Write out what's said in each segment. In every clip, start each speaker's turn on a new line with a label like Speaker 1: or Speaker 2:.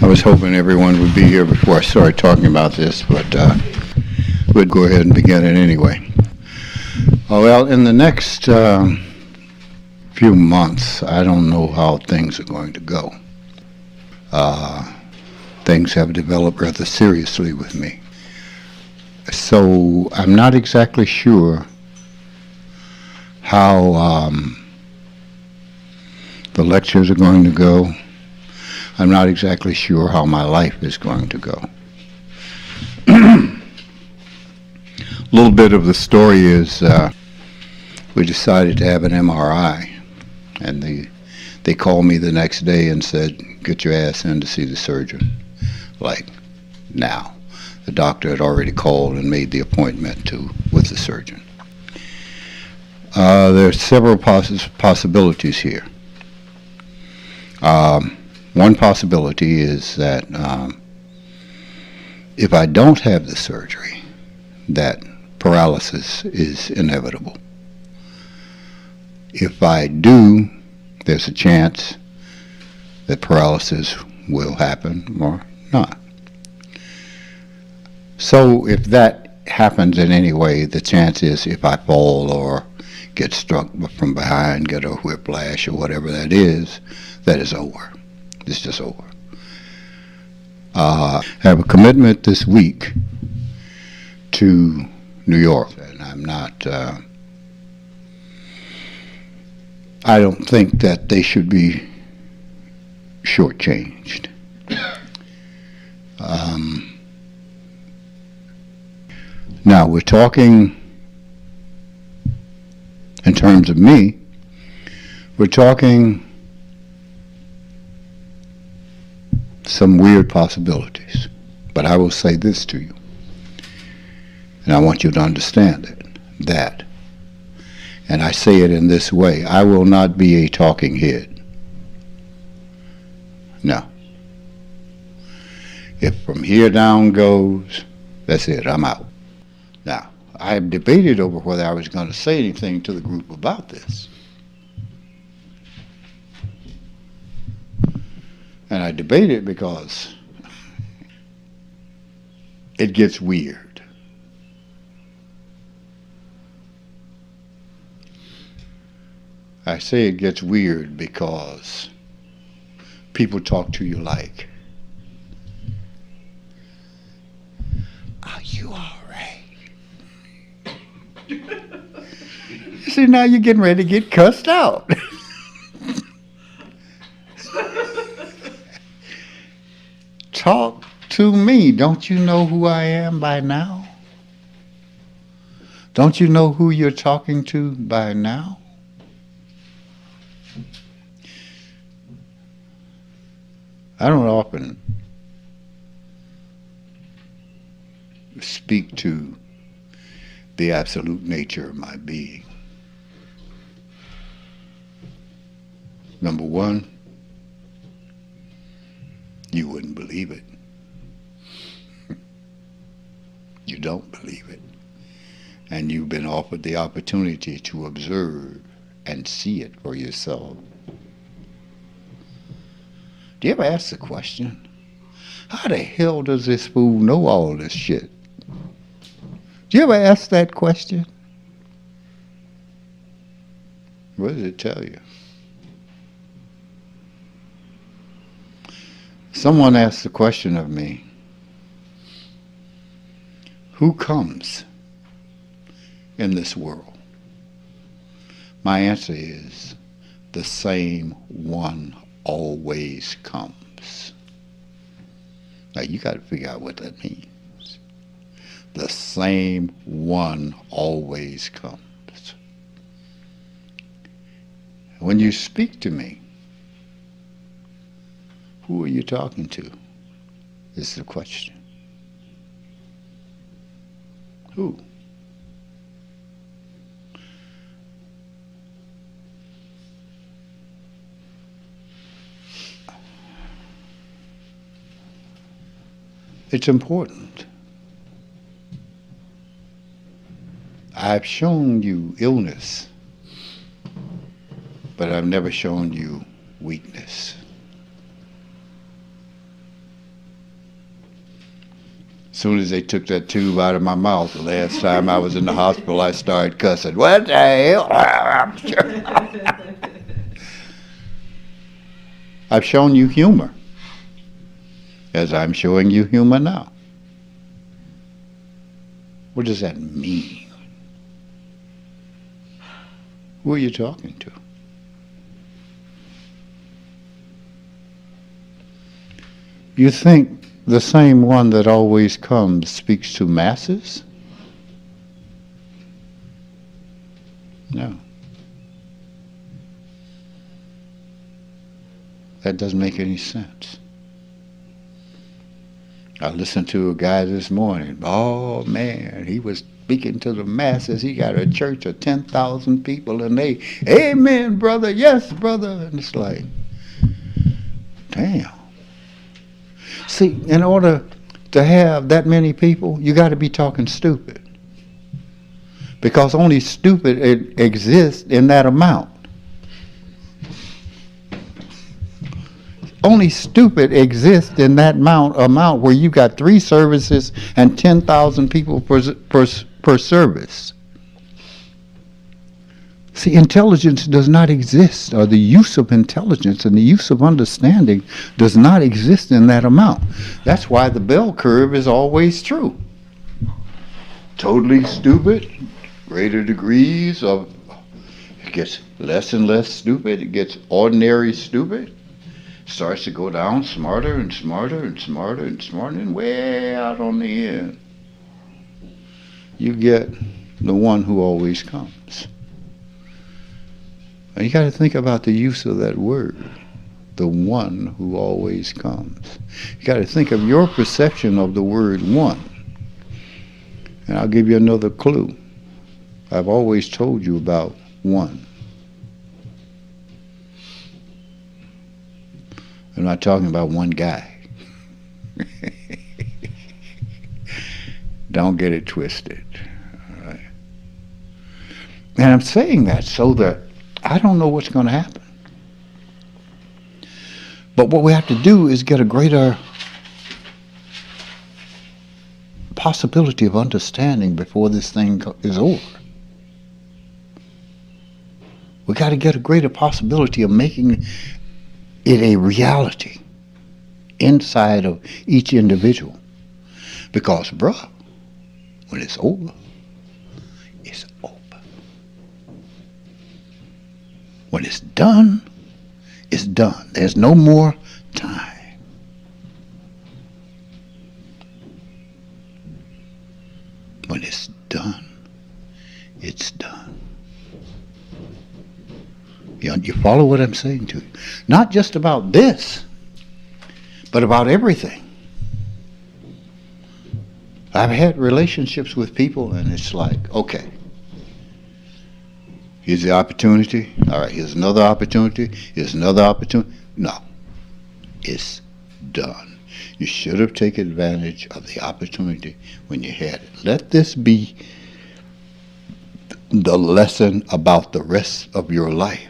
Speaker 1: I was hoping everyone would be here before I started talking about this, but we'll go ahead and begin it anyway. Well, in the next few months, I don't know how things are going to go. Things have developed rather seriously with me. So I'm not exactly sure how the lectures are going to go. I'm not exactly sure how my life is going to go. A little bit of the story is we decided to have an MRI, and they called me the next day and said, get your ass in to see the surgeon. Like, now. The doctor had already called and made the appointment with the surgeon. There are several possibilities here. One possibility is that if I don't have the surgery, that paralysis is inevitable. If I do, there's a chance that paralysis will happen or not. So if that happens in any way, the chance is if I fall or get struck from behind, get a whiplash or whatever that is over. It's just over. I have a commitment this week to New York, and I'm not, I don't think that they should be shortchanged. Now, we're talking, in terms of me, we're talking some weird possibilities. But I will say this to you, and I want you to understand it, that, and I say it in this way, I will not be a talking head. No. If from here down goes, that's it, I'm out. Now, I have debated over whether I was going to say anything to the group about this. And I debated because it gets weird. I say it gets weird because people talk to you like, are you all right? You see, now you're getting ready to get cussed out. Talk to me. Don't you know who I am by now? Don't you know who you're talking to by now? I don't often speak to the absolute nature of my being. Number one, you wouldn't believe it. You don't believe it. And you've been offered the opportunity to observe and see it for yourself. Do you ever ask the question, how the hell does this fool know all this shit? Do you ever ask that question? What does it tell you? Someone asked the question of me, who comes in this world? My answer is, the same one always comes. Now you got to figure out what that means. The same one always comes. When you speak to me, who are you talking to? Is the question. Who? It's important. I've shown you illness, but I've never shown you weakness. soon as they took that tube out of my mouth, the last time I was in the hospital, I started cussing. What the hell? I've shown you humor, as I'm showing you humor now. What does that mean? Who are you talking to? You think the same one that always comes speaks to masses? No. That doesn't make any sense. I listened to a guy this morning. Oh man, he was speaking to the masses. He got a church of 10,000 people and they, amen, brother, yes, brother. And it's like, damn. See, in order to have that many people, you got to be talking stupid. Because only stupid exists in that amount. Only stupid exists in that amount where you got 3 services and 10,000 people per service. See, intelligence does not exist, or the use of intelligence and the use of understanding does not exist in that amount. That's why the bell curve is always true. Totally stupid, greater degrees of, it gets less and less stupid, it gets ordinary stupid. Starts to go down smarter and smarter and smarter and smarter, and way out on the end, you get the one who always comes. And you got to think about the use of that word, the one who always comes. You got to think of your perception of the word one. And I'll give you another clue. I've always told you about one. I'm not talking about one guy. Don't get it twisted. All right? And I'm saying that so that I don't know what's going to happen. But what we have to do is get a greater possibility of understanding before this thing is over. We got to get a greater possibility of making it a reality inside of each individual. Because, bruh, when it's over, it's over. When it's done, it's done. There's no more time. When it's done, it's done. You follow what I'm saying to you? Not just about this, but about everything. I've had relationships with people and it's like, okay, here's the opportunity. All right, here's another opportunity. Here's another opportunity. No, it's done. You should have taken advantage of the opportunity when you had it. Let this be the lesson about the rest of your life.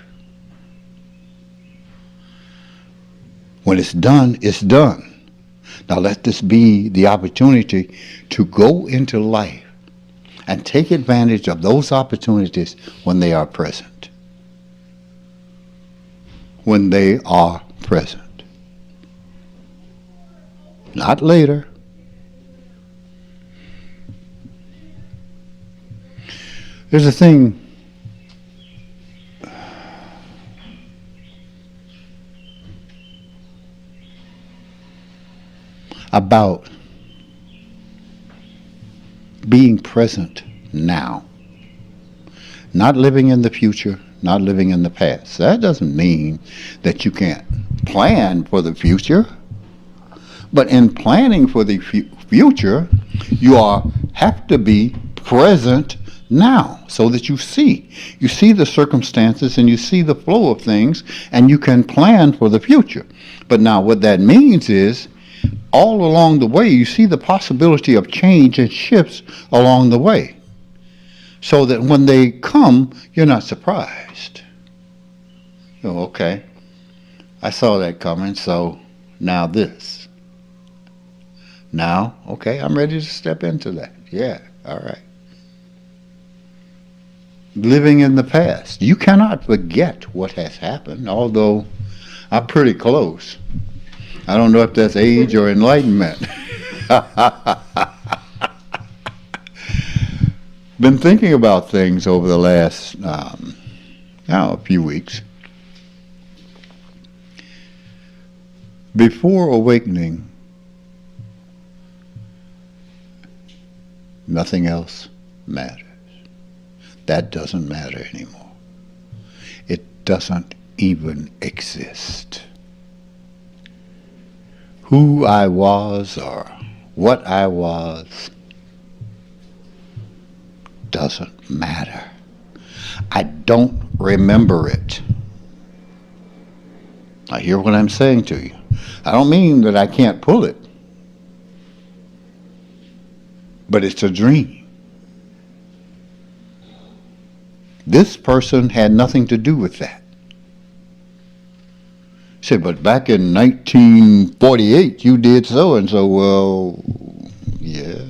Speaker 1: When it's done, it's done. Now let this be the opportunity to go into life and take advantage of those opportunities when they are present. When they are present. Not later. There's a thing about being present now. Not living in the future, not living in the past. That doesn't mean that you can't plan for the future. But in planning for the future, you have to be present now so that you see the circumstances and you see the flow of things and you can plan for the future. But now what that means is all along the way you see the possibility of change and shifts along the way so that when they come you're not surprised. Oh, okay, I saw that coming, so now this. Now, okay, I'm ready to step into that. Yeah, all right. Living in the past. You cannot forget what has happened, although I'm pretty close. I don't know if that's age or enlightenment. Been thinking about things over the last, a few weeks. Before awakening, nothing else matters. That doesn't matter anymore. It doesn't even exist. Who I was or what I was doesn't matter. I don't remember it. I hear what I'm saying to you. I don't mean that I can't pull it, but it's a dream. This person had nothing to do with that. Say, but back in 1948, you did so and so. Well, yeah,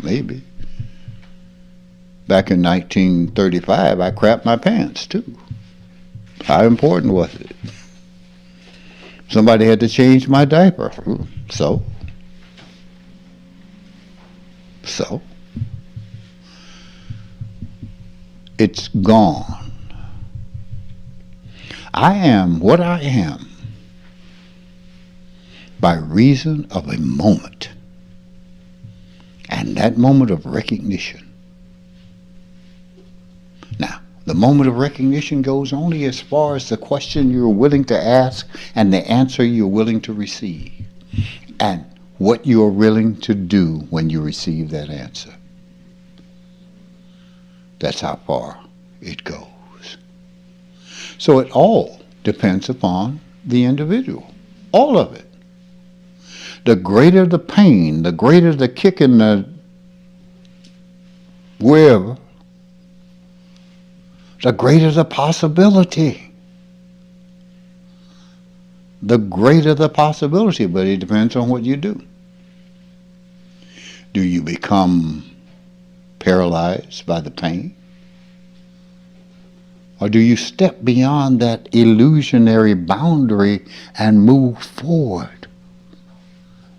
Speaker 1: maybe. Back in 1935, I crapped my pants too. How important was it? Somebody had to change my diaper. So? It's gone. I am what I am by reason of a moment. And that moment of recognition. Now, the moment of recognition goes only as far as the question you're willing to ask and the answer you're willing to receive. And what you're willing to do when you receive that answer. That's how far it goes. So it all depends upon the individual. All of it. The greater the pain, the greater the kick in the wherever, the greater the possibility. The greater the possibility, but it depends on what you do. Do you become paralyzed by the pain? Or do you step beyond that illusionary boundary and move forward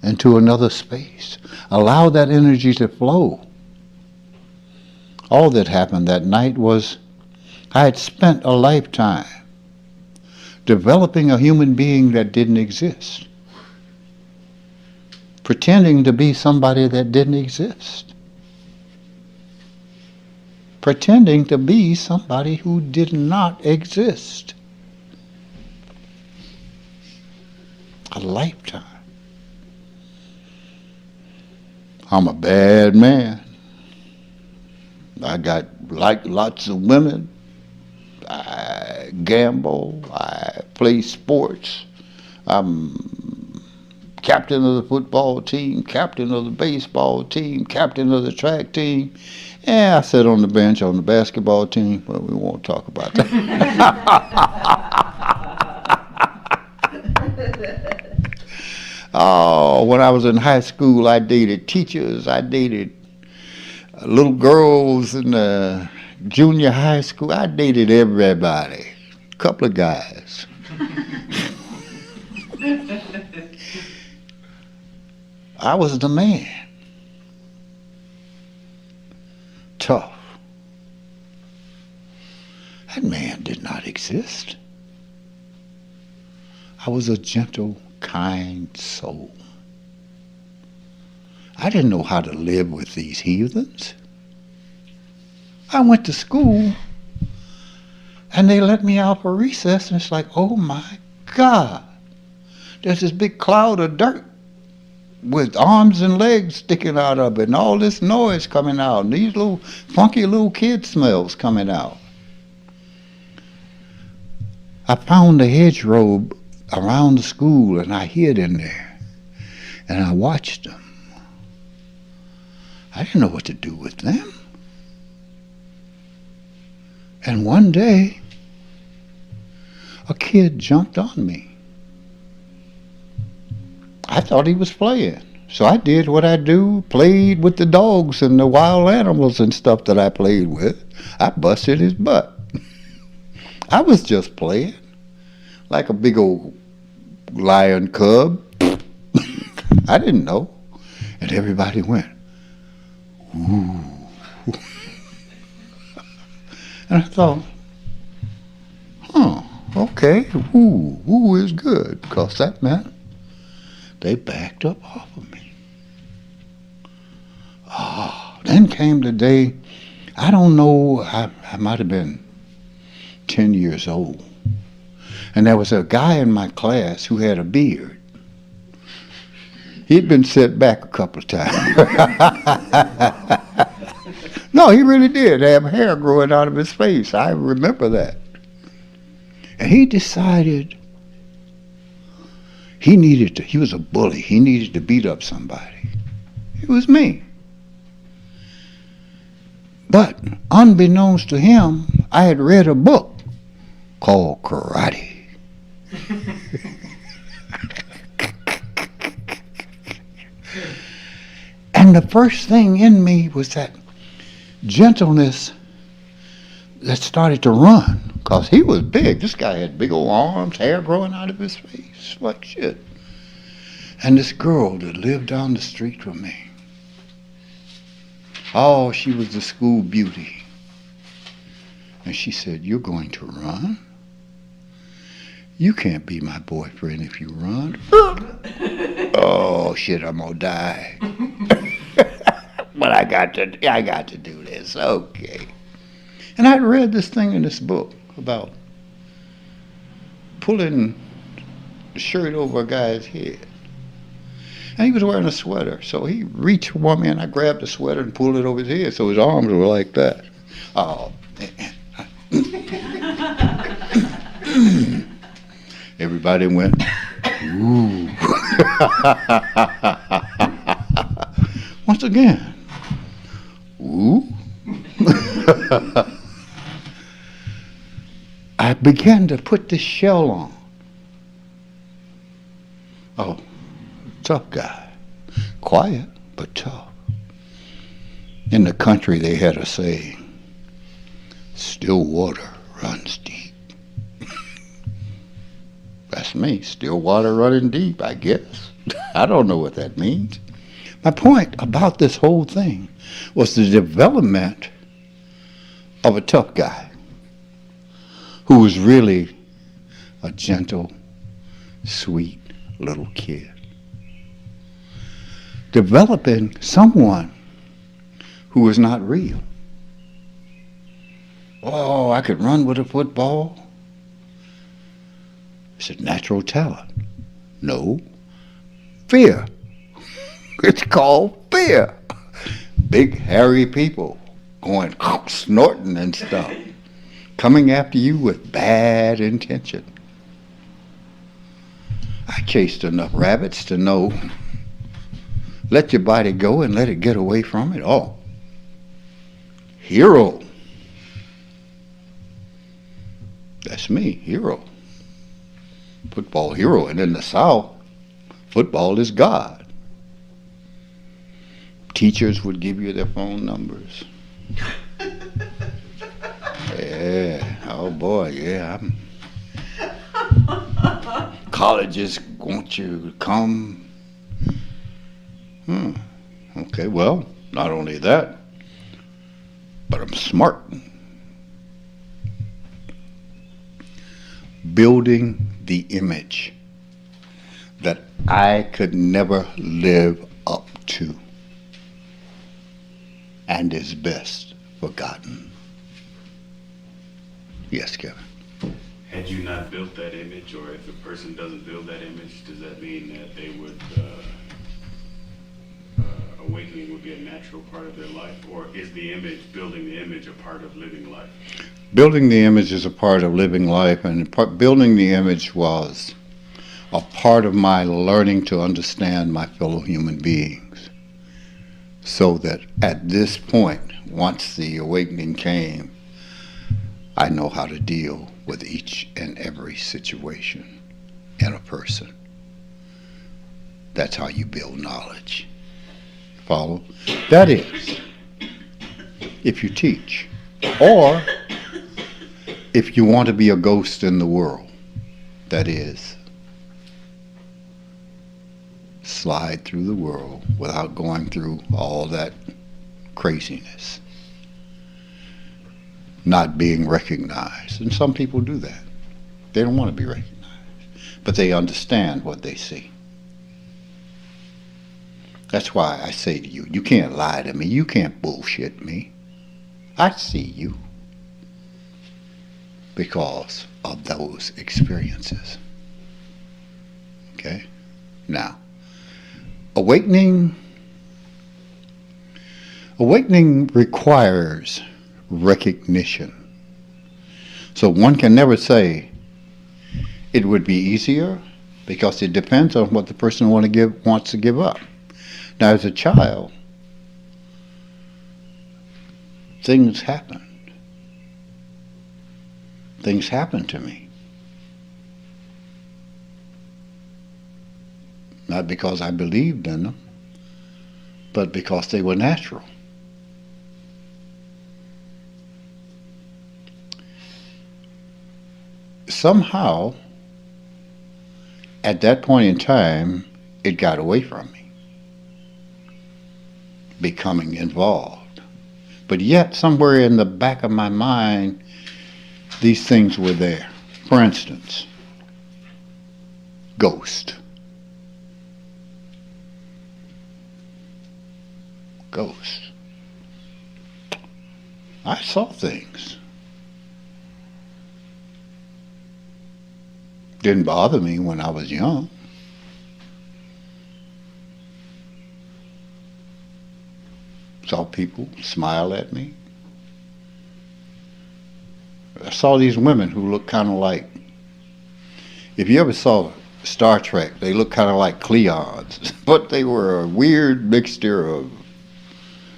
Speaker 1: into another space? Allow that energy to flow. All that happened that night was I had spent a lifetime developing a human being that didn't exist. Pretending to be somebody that didn't exist. Pretending to be somebody who did not exist. A lifetime. I'm a bad man. I got like lots of women. I gamble. I play sports. I'm captain of the football team, captain of the baseball team, captain of the track team. Yeah, I sit on the bench on the basketball team, but we won't talk about that. Oh, when I was in high school, I dated teachers. I dated little girls in the junior high school. I dated everybody. A couple of guys. I was the man. Tough. That man did not exist. I was a gentle, kind soul. I didn't know how to live with these heathens. I went to school and they let me out for recess and it's like, oh my God, there's this big cloud of dirt with arms and legs sticking out of it and all this noise coming out and these little funky little kid smells coming out. I found a hedgerow around the school and I hid in there and I watched them. I didn't know what to do with them. And one day, a kid jumped on me. I thought he was playing. So I did what I do, played with the dogs and the wild animals and stuff that I played with. I busted his butt. I was just playing like a big old lion cub. I didn't know. And everybody went, ooh. And I thought, okay, woo is good, because that meant they backed up off of me. Then came the day, I don't know, I might have been 10 years old. And there was a guy in my class who had a beard. He'd been set back a couple of times. No, he really did have hair growing out of his face. I remember that. And he decided he was a bully. He needed to beat up somebody. It was me. But unbeknownst to him, I had read a book called Karate. And the first thing in me was that gentleness that started to run, because he was big. This guy had big old arms, hair growing out of his face like shit. And this girl that lived down the street from me, oh, she was the school beauty. And she said, "You're going to run? You can't be my boyfriend if you run." Oh shit, I'm gonna die. But I got to do this. Okay. And I read this thing in this book about pulling the shirt over a guy's head. And he was wearing a sweater. So he reached for me and I grabbed the sweater and pulled it over his head so his arms were like that. Oh, everybody went, ooh. Once again, ooh. I began to put this shell on. Oh, tough guy. Quiet, but tough. In the country, they had a saying, still water runs deep. That's me, still water running deep, I guess. I don't know what that means. My point about this whole thing was the development of a tough guy who was really a gentle, sweet little kid. Developing someone who was not real. Oh, I could run with a football. It's a natural talent. No. Fear. It's called fear. Big, hairy people going snorting and stuff, coming after you with bad intention. I chased enough rabbits to know, let your body go and let it get away from it. Oh, hero. That's me, hero. Football hero. And in the South, football is God. Teachers would give you their phone numbers. Yeah, oh boy, yeah. Colleges want you to come. Okay, well, not only that, but I'm smart. Building the image that I could never live up to and is best forgotten. Yes, Kevin.
Speaker 2: Had you not built that image, or if a person doesn't build that image, does that mean that they would, awakening would be a natural part of their life? Or is the image, building the image, a part of living life?
Speaker 1: Building the image is a part of living life, and building the image was a part of my learning to understand my fellow human beings. So that at this point, once the awakening came, I know how to deal with each and every situation in a person. That's how you build knowledge. Follow? That is, if you teach, or if you want to be a ghost in the world, that is, slide through the world without going through all that craziness, not being recognized. And some people do that. They don't want to be recognized, but they understand what they see. That's why I say to you, you can't lie to me, you can't bullshit me. I see you because of those experiences. Okay? Now, awakening requires recognition. So one can never say it would be easier, because it depends on what the person wants to give up. Now, as a child, things happened. Things happened to me. Not because I believed in them, but because they were natural. Somehow, at that point in time, it got away from me, becoming involved. But yet, somewhere in the back of my mind, these things were there. For instance, ghost. Ghost. I saw things. Didn't bother me when I was young. Saw people smile at me. I saw these women who looked kind of like, if you ever saw Star Trek, they looked kind of like Cleons, but they were a weird mixture of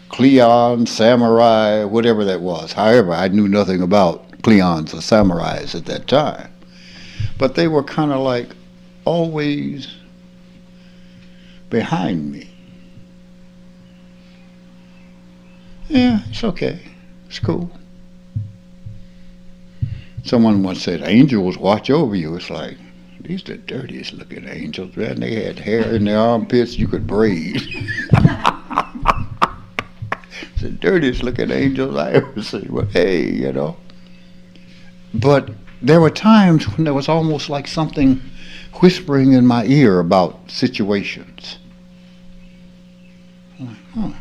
Speaker 1: Cleon, samurai, whatever that was. However, I knew nothing about Cleons or samurais at that time. But they were kind of like always behind me. Yeah, it's okay. It's cool. Someone once said, angels watch over you. It's like, these are the dirtiest looking angels, man. They had hair in their armpits you could braid. It's the dirtiest looking angels I ever seen. But hey, you know. But there were times when there was almost like something whispering in my ear about situations. I'm like,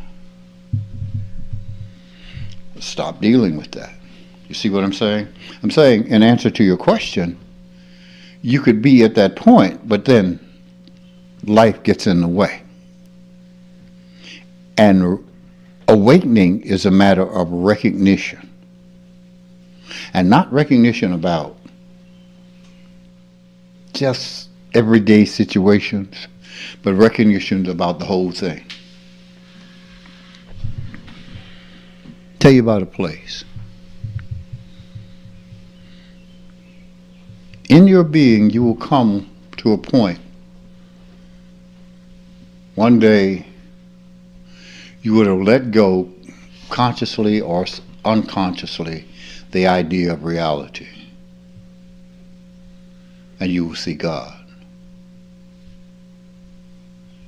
Speaker 1: stop dealing with that. You see what I'm saying? I'm saying, in answer to your question, you could be at that point, but then life gets in the way. And awakening is a matter of recognition. And not recognition about just everyday situations, but recognition about the whole thing. Tell you about a place. In your being, you will come to a point. One day, you would have let go, consciously or unconsciously, the idea of reality. And you will see God.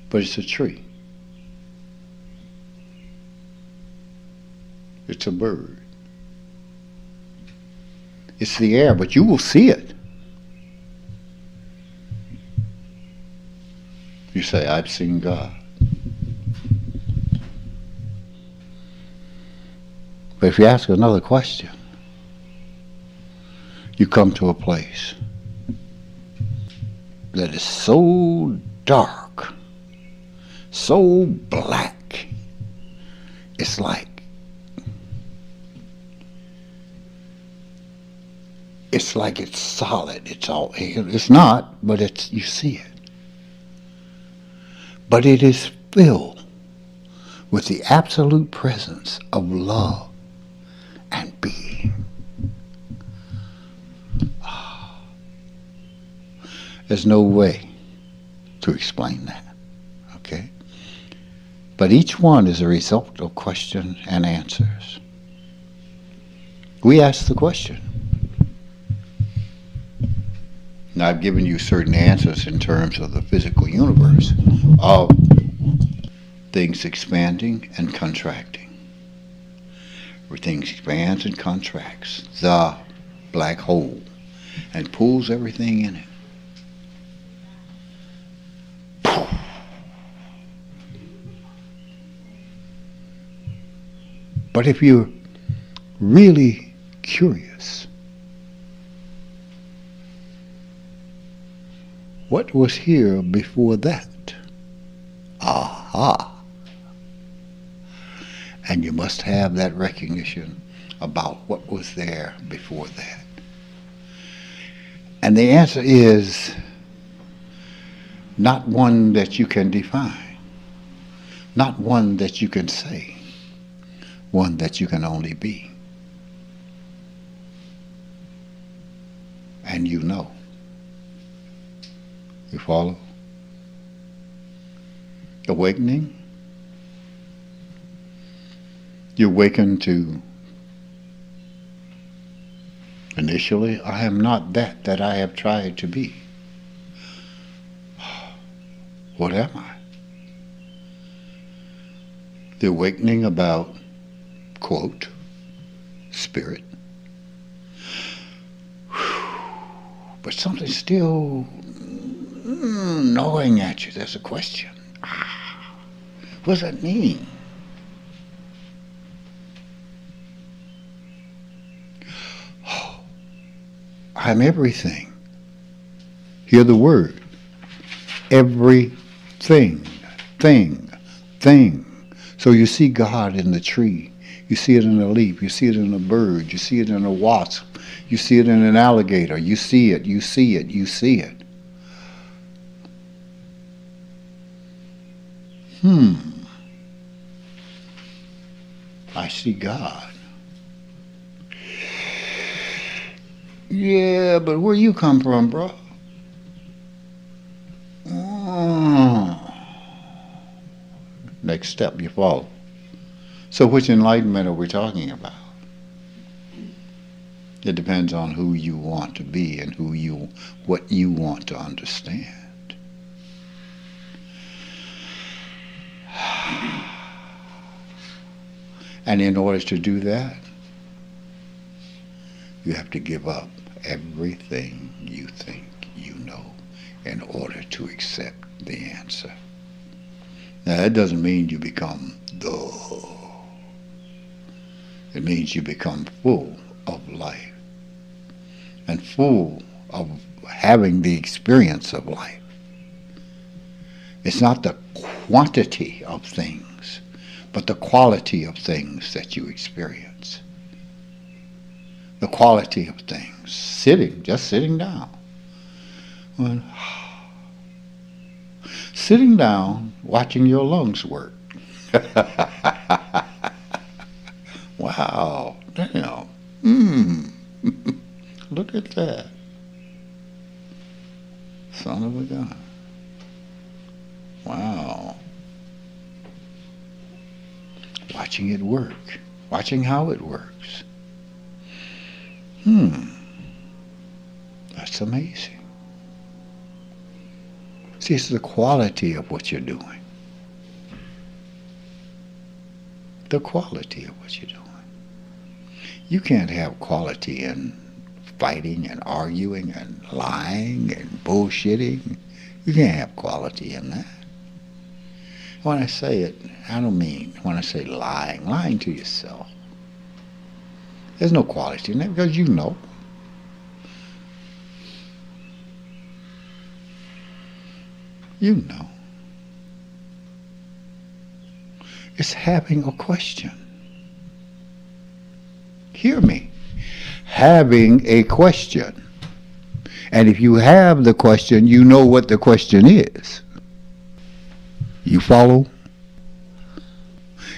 Speaker 1: But it's a tree. It's a bird. It's the air, but you will see it. You say, I've seen God. But if you ask another question, you come to a place that is so dark, so black, it's like it's solid. It's not, but you see it. But it is filled with the absolute presence of love and being. There's no way to explain that. But each one is a result of question and answers. We ask the question. Now, I've given you certain answers in terms of the physical universe, of things expanding and contracting. Everything expands and contracts. The black hole, and pulls everything in it. But if you're really curious, what was here before that? Aha! And you must have that recognition about what was there before that. And the answer is not one that you can define, not one that you can say, one that you can only be. And you know. You follow? Awakening. You awaken to, initially, I am not that I have tried to be. What am I? The awakening about, quote, spirit. But something still gnawing at you. There's a question. What does that mean? I'm everything. Hear the word. Everything. Thing. So you see God in the tree. You see it in a leaf. You see it in a bird. You see it in a wasp. You see it in an alligator. You see it. You see it. You see it. I see God. Yeah, but where you come from, bro? Next step, you follow. So which enlightenment are we talking about? It depends on who you want to be and what you want to understand. And in order to do that, you have to give up everything you think you know in order to accept the answer. Now, that doesn't mean you become dull. It means you become full of life and full of having the experience of life. It's not the quantity of things, but the quality of things that you experience. The quality of things. Just sitting down. Sitting down, watching your lungs work. Wow, damn. Look at that. Son of a gun. Wow. Watching it work. Watching how it works. That's amazing. See, it's the quality of what you're doing. The quality of what you're doing. You can't have quality in fighting and arguing and lying and bullshitting. You can't have quality in that. When I say it, I don't mean when I say lying to yourself. There's no quality in that because you know. You know. It's having a question. Hear me. Having a question. And if you have the question, you know what the question is. You follow?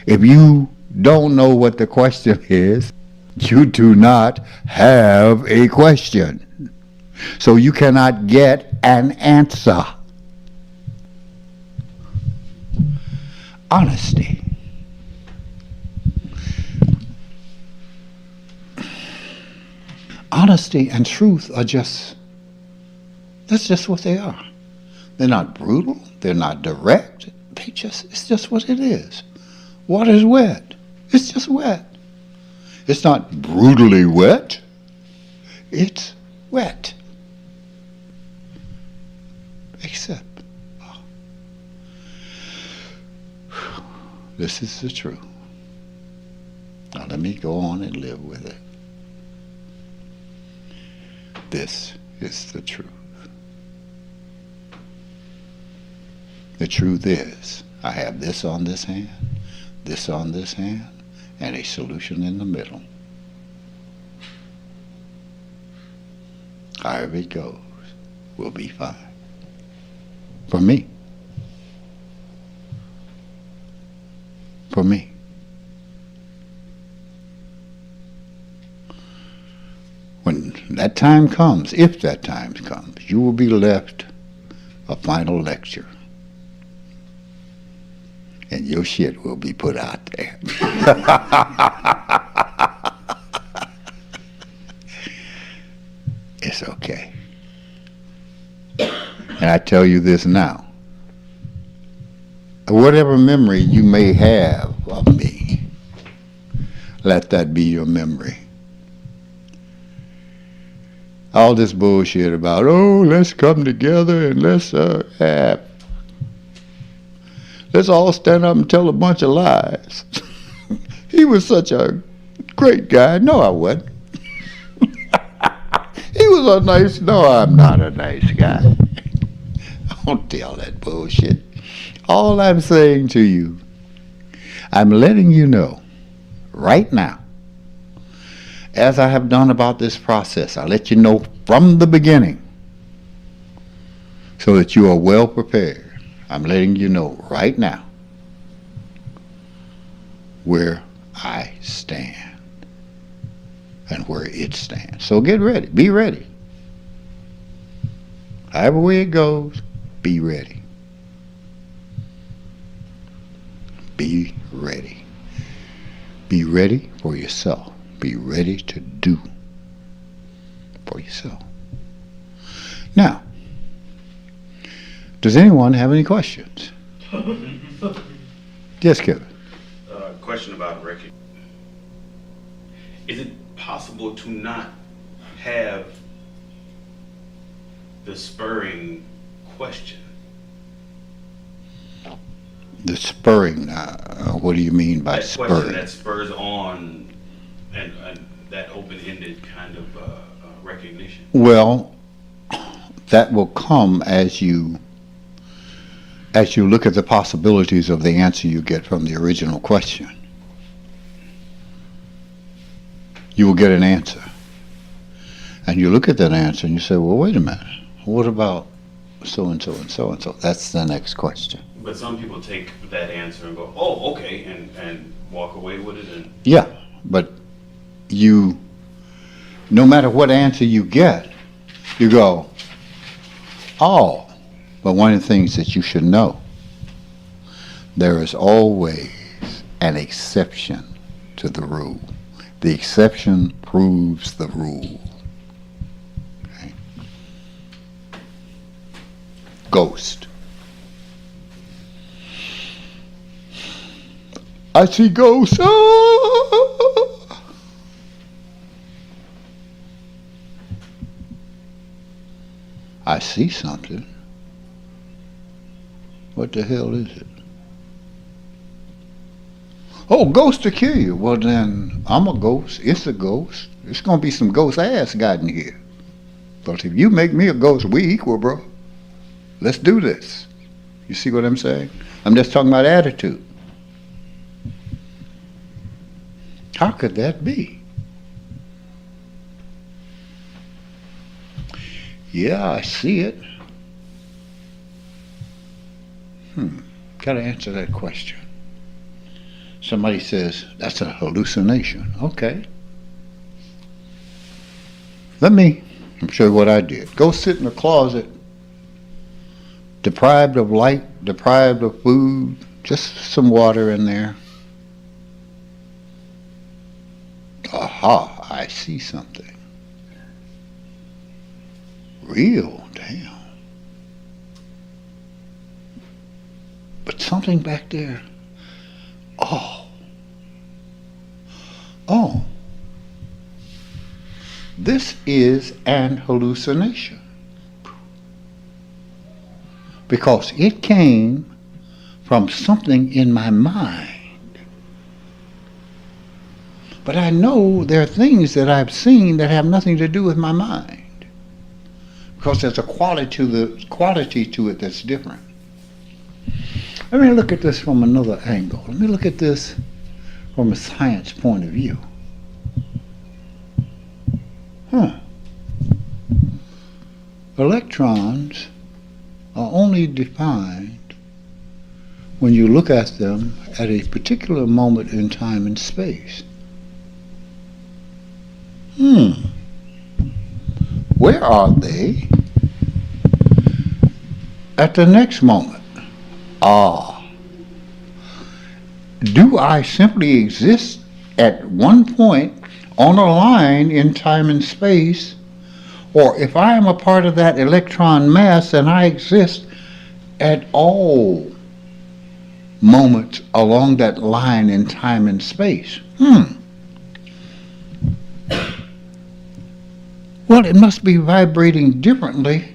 Speaker 1: If you don't know what the question is, you do not have a question. So you cannot get an answer. honesty. Honesty and truth are that's just what they are. They're not brutal, they're not direct, it's just what it is. Water's wet, it's just wet. It's not brutally wet, it's wet. Except, this is the truth. Now let me go on and live with it. This is the truth. The truth is, I have this on this hand, this on this hand, and a solution in the middle. However it goes, will be fine. For me. For me. When that time comes, if that time comes, you will be left a final lecture. And your shit will be put out there. It's okay. And I tell you this now. Whatever memory you may have of me, let that be your memory. All this bullshit about, oh, let's come together and let's all stand up and tell a bunch of lies. He was such a great guy. No, I wasn't. He was a nice, no, I'm not a nice guy. Don't tell that bullshit. All I'm saying to you, I'm letting you know right now, as I have done about this process, I let you know from the beginning so that you are well prepared. I'm letting you know right now where I stand and where it stands. So get ready. Be ready. However way it goes, be ready. Be ready. Be ready for yourself. Be ready to do for yourself. Now, does anyone have any questions? Yes, Kevin.
Speaker 2: Question about recognition. Is it possible to not have the spurring question?
Speaker 1: The spurring, what do you mean by
Speaker 2: that
Speaker 1: spurring?
Speaker 2: Question that spurs on and that open-ended kind of recognition.
Speaker 1: Well, that will come as you look at the possibilities of the answer you get from the original question. You will get an answer. And you look at that answer and you say, well, wait a minute. What about so-and-so and so-and-so? That's the next question.
Speaker 2: But some people take that answer and go, oh, okay, and walk away with it. And
Speaker 1: yeah, but you, no matter what answer you get, you go, oh. But one of the things that you should know, there is always an exception to the rule. The exception proves the rule. Okay? Ghost. I see ghosts. Ah! I see something. What the hell is it? Oh, ghost to kill you. Well then, I'm a ghost. It's a ghost. It's gonna be some ghost ass got in here. But if you make me a ghost, we equal, bro. Let's do this. You see what I'm saying? I'm just talking about attitude. How could that be? Yeah, I see it. Gotta answer that question. Somebody says, that's a hallucination. Okay. Let me show you what I did. Go sit in a closet, deprived of light, deprived of food, Just some water in there. Aha, I see something. Real, damn. But something back there. Oh. This is an hallucination. Because it came from something in my mind. But I know there are things that I've seen that have nothing to do with my mind. Because there's a quality to it that's different. Let me look at this from another angle. Let me look at this from a science point of view. Electrons are only defined when you look at them at a particular moment in time and space. Where are they at the next moment? Do I simply exist at one point on a line in time and space, or if I am a part of that electron mass, then I exist at all moments along that line in time and space? Well, it must be vibrating differently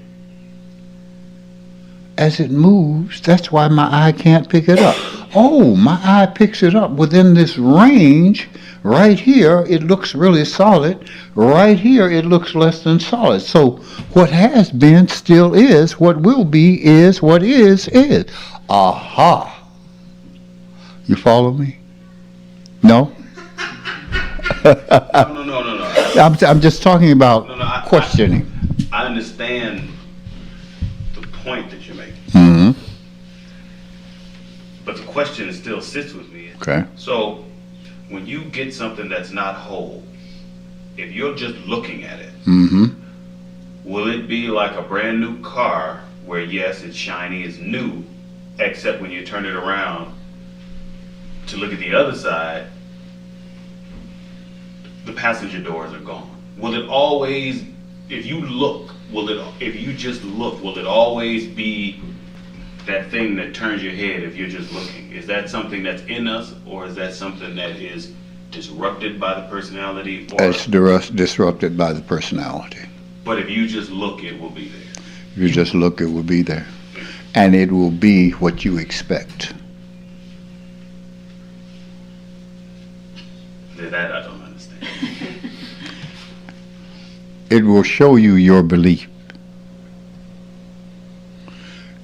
Speaker 1: as it moves. That's why my eye can't pick it up. Oh, my eye picks it up within this range. Right here, it looks really solid. Right here, it looks less than solid. So what has been still is. What will be is. What is. Aha. You follow me? No?
Speaker 2: No.
Speaker 1: I'm just talking about questioning.
Speaker 2: I understand the point that you're making.
Speaker 1: Mm-hmm.
Speaker 2: But the question still sits with me.
Speaker 1: Okay.
Speaker 2: So, when you get something that's not whole, if you're just looking at it,
Speaker 1: Mm-hmm.
Speaker 2: will it be like a brand new car where, yes, it's shiny, it's new, except when you turn it around to look at the other side, the passenger doors are gone? Will it always, if you just look, will it always be that thing that turns your head if you're just looking? Is that something that's in us, or is that something that is disrupted by the personality?
Speaker 1: It's disrupted by the personality.
Speaker 2: But if you just look, it will be there.
Speaker 1: If you just look, it will be there. And it will be what you expect.
Speaker 2: That I don't understand.
Speaker 1: It will show you your belief.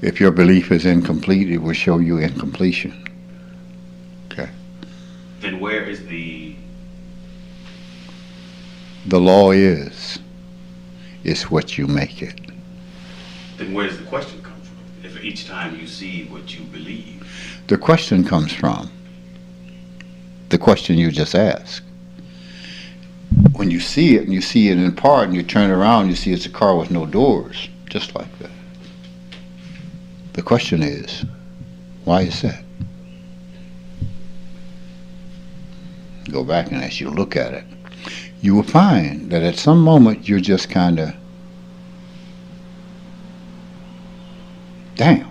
Speaker 1: If your belief is incomplete, it will show you incompletion. Okay.
Speaker 2: Then where is the
Speaker 1: law is what you make it.
Speaker 2: Then where does the question come from? If each time you see what you believe.
Speaker 1: The question comes from the question you just asked. When you see it, and you see it in part, and you turn around, you see it's a car with no doors, just like that. The question is, why is that? Go back, and as you look at it, you will find that at some moment you're just kind of, damn,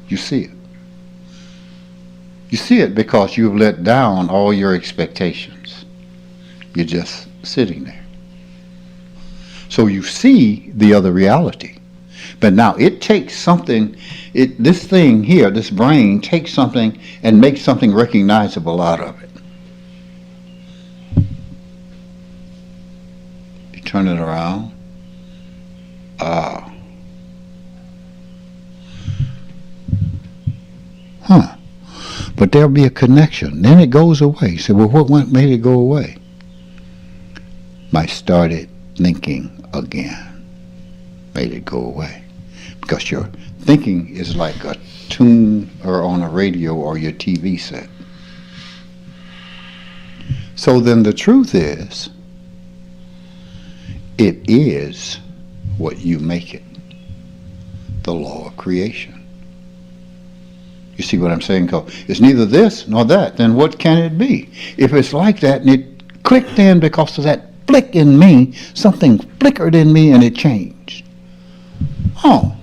Speaker 1: you see it. You see it because you've let down all your expectations. You're just sitting there. So you see the other reality. But now it takes something, this thing here, this brain, takes something and makes something recognizable out of it. You turn it around. But there'll be a connection. Then it goes away. So, well, what made it go away? I started thinking again. Made it go away. Because your thinking is like a tune or on a radio or your TV set. So then the truth is, it is what you make it. The law of creation. You see what I'm saying? 'Cause it's neither this nor that. Then what can it be? If it's like that and it clicked in because of that flick in me, something flickered in me and it changed. Oh.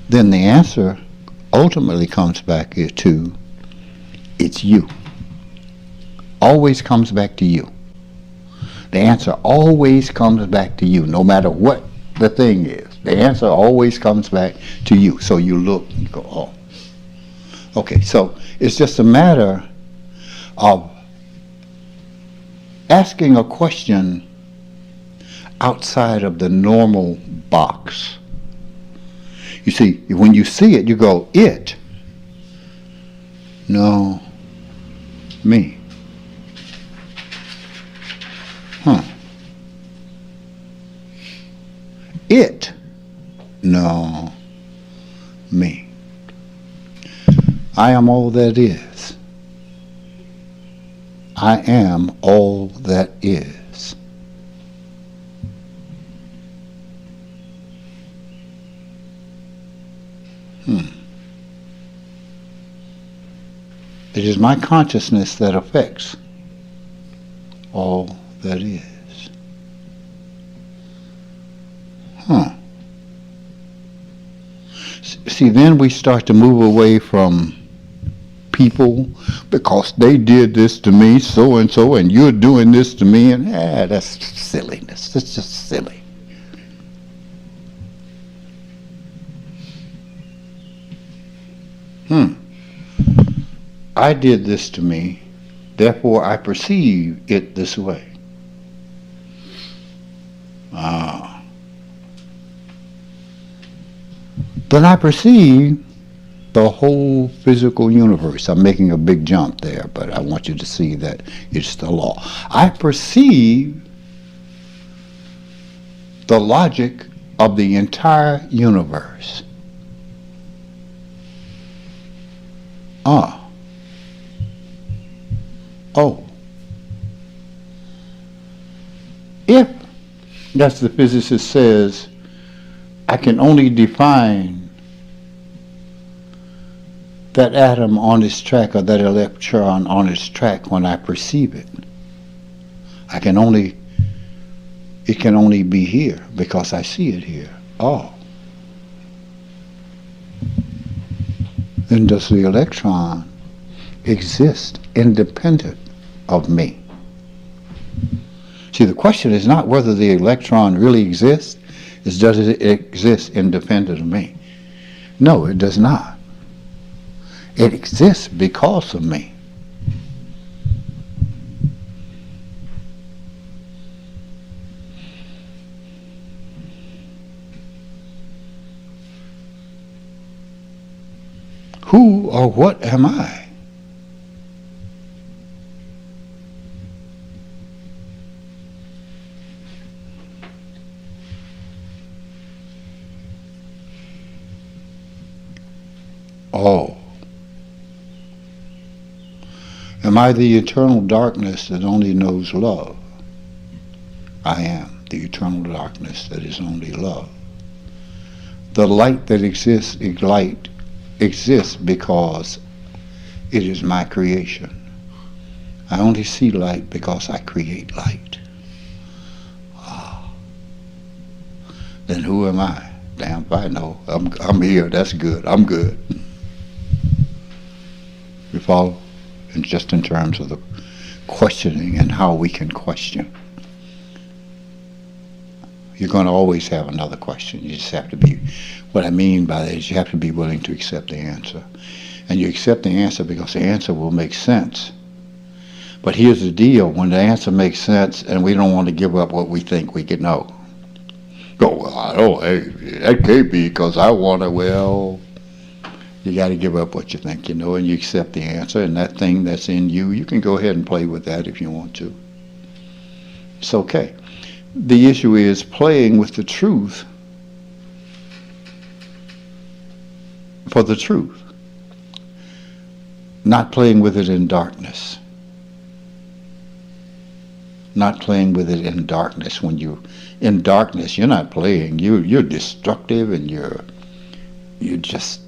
Speaker 1: Then the answer ultimately comes back to it's you. Always comes back to you. The answer always comes back to you, no matter what the thing is. The answer always comes back to you. So you look and you go, oh. Okay, so it's just a matter of asking a question outside of the normal box. You see, when you see it, you go, it. No, me. It. No, me. I am all that is. I am all that is. It is my consciousness that affects all that is. See, then we start to move away from people because they did this to me, so and so, and you're doing this to me, and that's silliness. It's just silly. I did this to me, therefore I perceive it this way. Then I perceive the whole physical universe. I'm making a big jump there, but I want you to see that it's the law. I perceive the logic of the entire universe. If, as the physicist says, I can only define that atom on its track or that electron on its track when I perceive it, it can only be here because I see it here. Then does the electron exist independent of me? See, the question is not whether the electron really exists, it's does it exist independent of me? No, it does not. It exists because of me. Who or what am I? Am I the eternal darkness that only knows love? I am the eternal darkness that is only love. The light that exists because it is my creation. I only see light because I create light. Then who am I? Damn if I know. I'm here. That's good. I'm good. You follow? And just in terms of the questioning and how we can question. You're going to always have another question. You just have to be, what I mean by that is you have to be willing to accept the answer. And you accept the answer because the answer will make sense. But here's the deal, when the answer makes sense and we don't want to give up what we think we can know. That can't be because I want to, well, you got to give up what you think you know and you accept the answer, and that thing that's in you, you can go ahead and play with that if you want to. It's okay. The issue is playing with the truth for the truth, not playing with it in darkness. not playing with it in darkness. When you're in darkness, you're not playing. You're destructive, and you're just,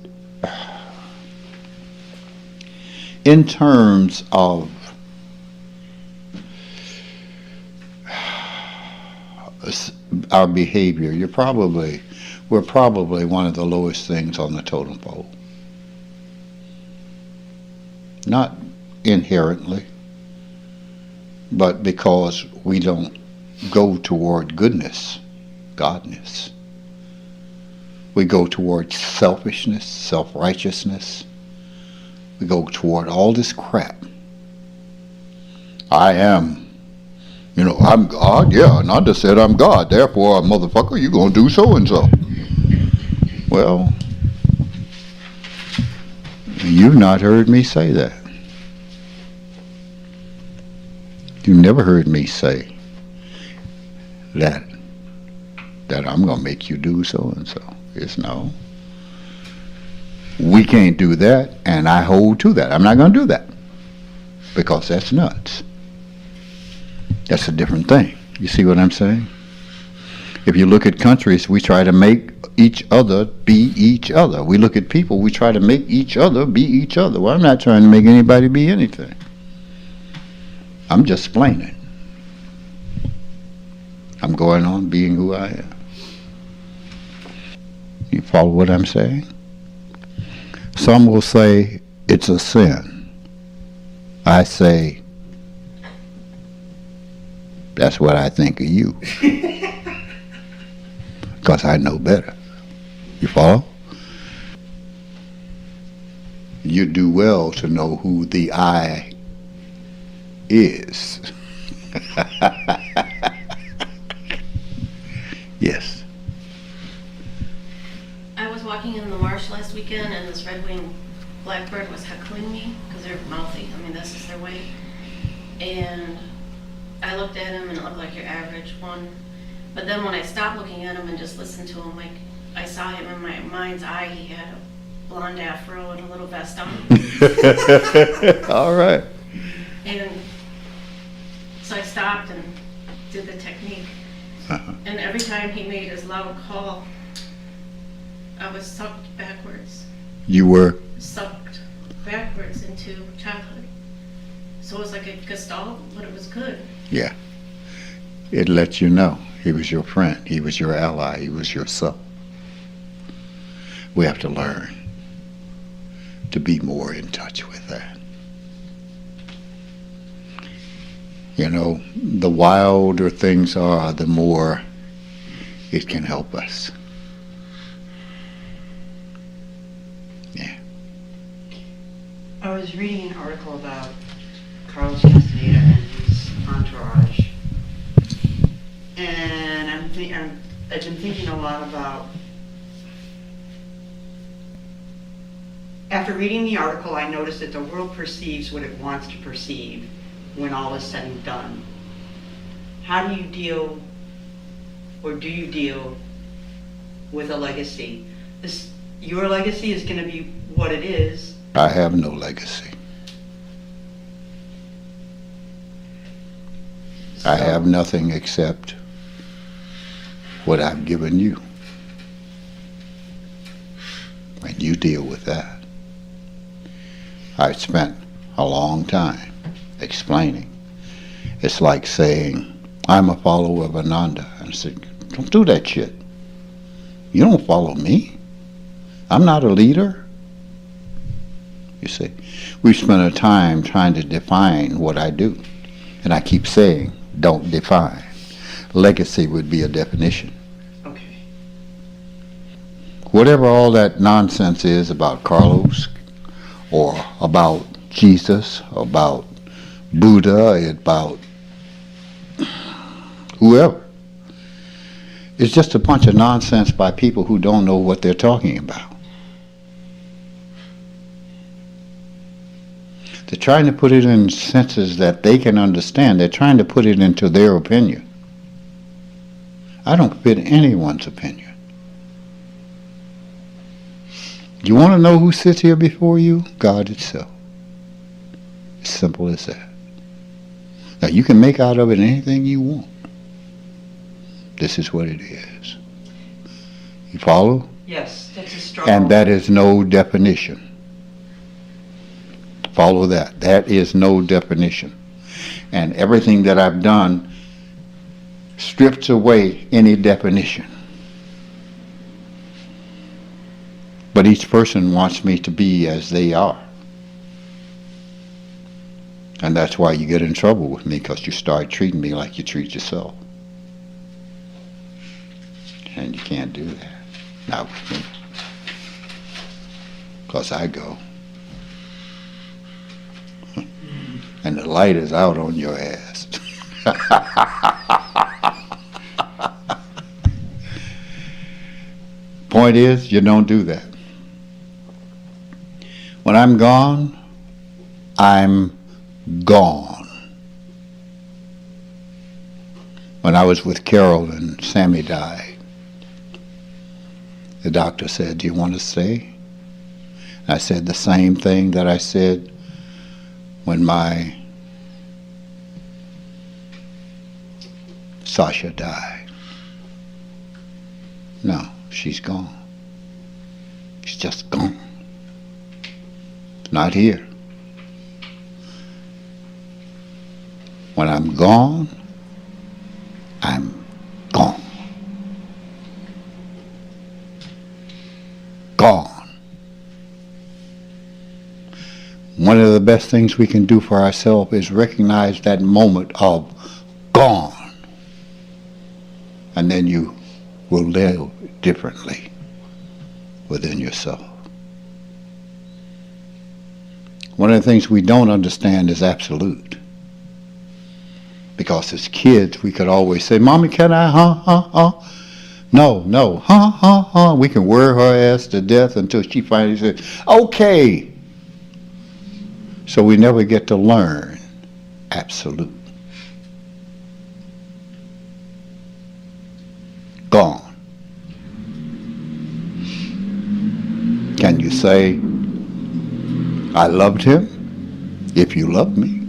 Speaker 1: in terms of our behavior, we're probably one of the lowest things on the totem pole. Not inherently, but because we don't go toward goodness, godness. We go toward selfishness, self-righteousness. We go toward all this crap. I am, I'm God, yeah, Ananda said I'm God, therefore, motherfucker, you're going to do so-and-so. Well, you've not heard me say that. You never heard me say that I'm going to make you do so-and-so. It's no. We can't do that, and I hold to that. I'm not going to do that, because that's nuts. That's a different thing. You see what I'm saying? If you look at countries, we try to make each other be each other. We look at people, we try to make each other be each other. Well, I'm not trying to make anybody be anything. I'm just explaining. I'm going on being who I am. You follow what I'm saying? Some will say it's a sin. I say, that's what I think of you. Because I know better. You follow? You do well to know who the I is. Yes.
Speaker 3: I was walking in the marsh last weekend, and this red-winged blackbird was heckling me because they're mouthy. I mean, this is their way. And I looked at him, and it looked like your average one. But then when I stopped looking at him and just listened to him, like, I saw him in my mind's eye. He had a blonde afro and a little vest on.
Speaker 1: All right.
Speaker 3: And so I stopped and did the technique.
Speaker 1: Uh-huh.
Speaker 3: And every time he made his loud call, I was sucked backwards.
Speaker 1: You were?
Speaker 3: Sucked backwards into childhood. So it was like a gestalt, but it was good.
Speaker 1: Yeah. It lets you know he was your friend, he was your ally, he was your soul. We have to learn to be more in touch with that. The wilder things are, the more it can help us. Yeah.
Speaker 4: I was reading an article about Carlos Castaneda and his entourage, and I've been thinking a lot about. After reading the article, I noticed that the world perceives what it wants to perceive when all is said and done. How do you deal, or do you deal with a legacy? Your legacy is going to be what it is.
Speaker 1: I have no legacy. I have nothing except what I've given you. And you deal with that. I spent a long time explaining. It's like saying, I'm a follower of Ananda. And I said, don't do that shit. You don't follow me. I'm not a leader. You see, we spent a time trying to define what I do. And I keep saying, don't define. Legacy would be a definition.
Speaker 4: Okay.
Speaker 1: Whatever all that nonsense is about Carlos, or about Jesus, about Buddha, about whoever, it's just a bunch of nonsense by people who don't know what they're talking about. They're trying to put it in senses that they can understand. They're trying to put it into their opinion. I don't fit anyone's opinion. You want to know who sits here before you? God itself. As simple as that. Now you can make out of it anything you want. This is what it is. You follow?
Speaker 4: Yes, that's a struggle.
Speaker 1: And that is no definition. Follow that. That is no definition. And everything that I've done strips away any definition. But each person wants me to be as they are. And that's why you get in trouble with me, because you start treating me like you treat yourself. And you can't do that. Not with me. Because I go. And the light is out on your ass. Point is, you don't do that. When I'm gone, I'm gone. When I was with Carol and Sammy died, the doctor said, "Do you want to stay?" I said the same thing that I said when my Sasha died. No, she's gone. She's just gone. Not here. When I'm gone, I'm gone. Gone. One of the best things we can do for ourselves is recognize that moment of gone. And then you will live differently within yourself. One of the things we don't understand is absolute. Because as kids, we could always say, "Mommy, can I, No, no, We can wear her ass to death until she finally said, "Okay." So we never get to learn absolute. Gone. Can you say, "I loved him"? If you love me.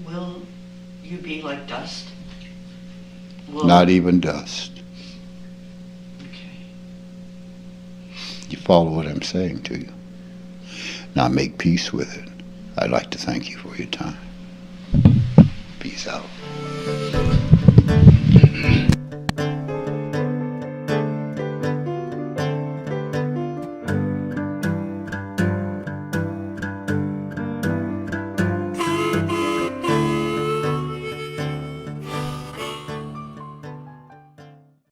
Speaker 4: Will you be like dust?
Speaker 1: Not even dust.
Speaker 4: Okay.
Speaker 1: You follow what I'm saying to you. Now make peace with it. I'd like to thank you for your time. Peace out.